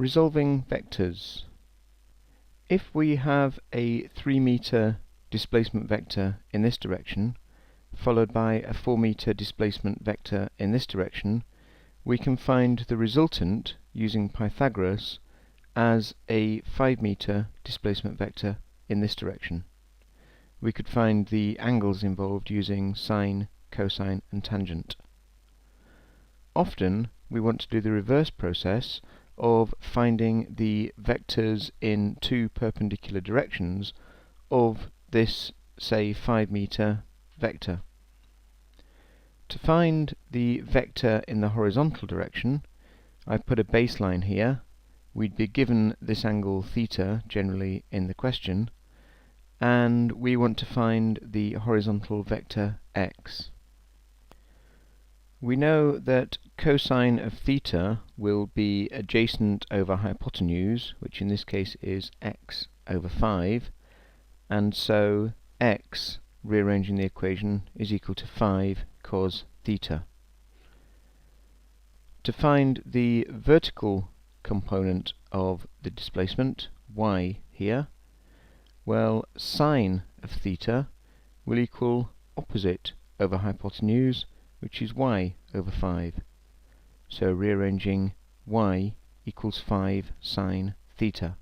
Resolving vectors. If we have a 3 meter displacement vector in this direction, followed by a 4 meter displacement vector in this direction, we can find the resultant using Pythagoras as a 5 meter displacement vector in this direction. We could find the angles involved using sine, cosine and tangent. Often we want to do the reverse process of finding the vectors in two perpendicular directions of this, say, 5 meter vector. To find the vector in the horizontal direction, I've put a baseline here. We'd be given this angle theta generally in the question, and we want to find the horizontal vector x. We know that cosine of theta will be adjacent over hypotenuse, which in this case is x over 5, and so x, rearranging the equation, is equal to 5 cos theta. To find the vertical component of the displacement, y here, well, sine of theta will equal opposite over hypotenuse, which is y over 5. So rearranging, y equals 5 sine theta.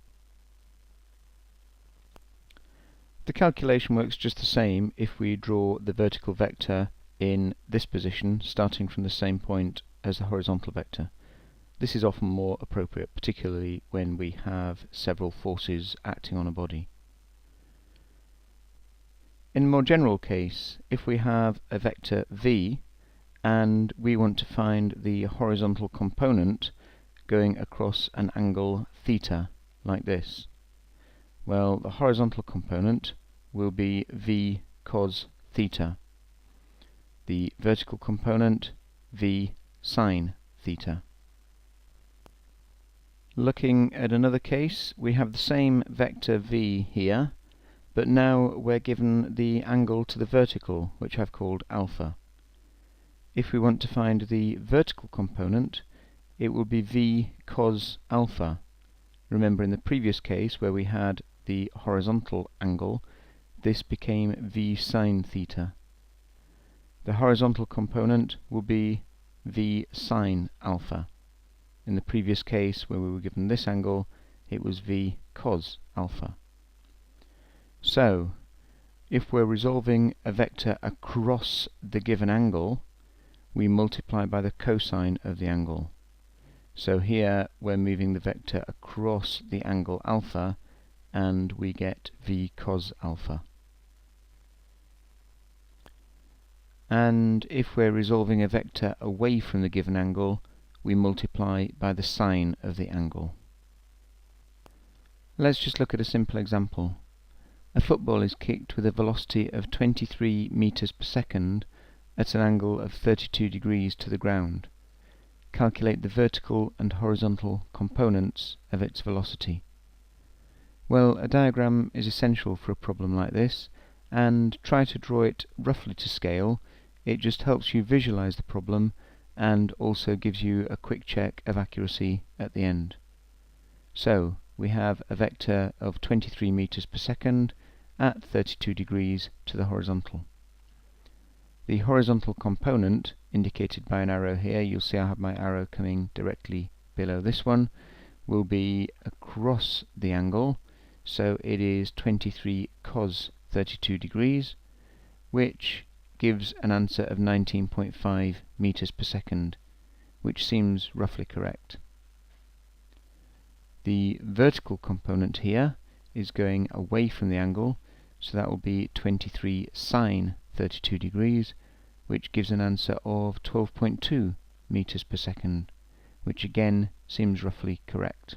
The calculation works just the same if we draw the vertical vector in this position, starting from the same point as the horizontal vector. This is often more appropriate, particularly when we have several forces acting on a body. In a more general case, if we have a vector v, and we want to find the horizontal component going across an angle theta, like this. Well, the horizontal component will be v cos theta. The vertical component, v sine theta. Looking at another case, we have the same vector v here, but now we're given the angle to the vertical, which I've called alpha. If we want to find the vertical component, it will be v cos alpha. Remember, in the previous case where we had the horizontal angle, this became v sine theta. The horizontal component will be v sine alpha. In the previous case where we were given this angle, it was v cos alpha. So, if we're resolving a vector across the given angle, we multiply by the cosine of the angle. So here we're moving the vector across the angle alpha, and we get v cos alpha. And if we're resolving a vector away from the given angle, we multiply by the sine of the angle. Let's just look at a simple example. A football is kicked with a velocity of 23 meters per second at an angle of 32 degrees to the ground. Calculate the vertical and horizontal components of its velocity. Well, a diagram is essential for a problem like this, and try to draw it roughly to scale. It just helps you visualize the problem and also gives you a quick check of accuracy at the end. So, we have a vector of 23 meters per second at 32 degrees to the horizontal. The horizontal component, indicated by an arrow here, you'll see I have my arrow coming directly below this one, will be across the angle, so it is 23 cos 32 degrees, which gives an answer of 19.5 meters per second, which seems roughly correct. The vertical component here is going away from the angle, so that will be 23 sine 32 degrees, which gives an answer of 12.2 meters per second, which again seems roughly correct.